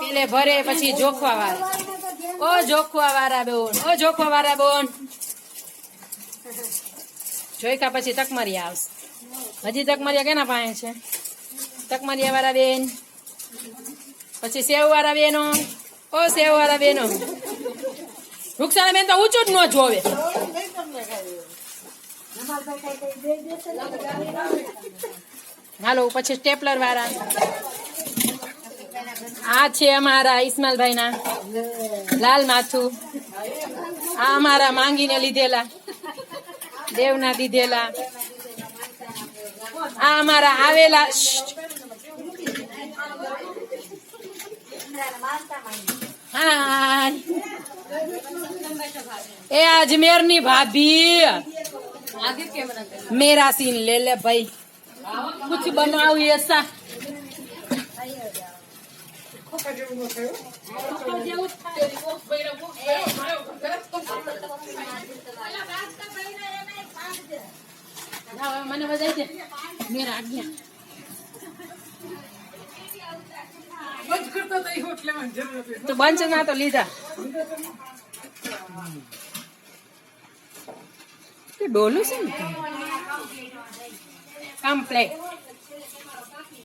પેલે ભરે પછી જોખવા વાળા. ઓ જોખવા વાળા બોન, ઓ જોખવા વાળા બોન. જોઈકા પછી તકમરિયા આવશે. હજી તકમરિયા કેના પાસે છે? તકમરિયા વાળા બેન, પછી સેવ વાળા બેનો. ઓ સેવ વાળા બેનો. રૂક્ષાણા બેન તો ઊંચું જ ન જોવે. હાલો પછી સ્ટેપલર વાળા. આ છે અમારા ઇસ્માલભાઈ ના લાલ માથું. આ અમારા માંગીને લીધેલા, દેવના દીધેલા. આ અમારા આવેલા. હાય એ अजमेर ની भाभी, मेरा सीन ले ले भाई, कुछ बनाओ ऐसा. મને બધાય છે મેરા આજ્ઞા તો બંધ ના તો લીધા. ડોલું છે ને કમ્પ્લેટ.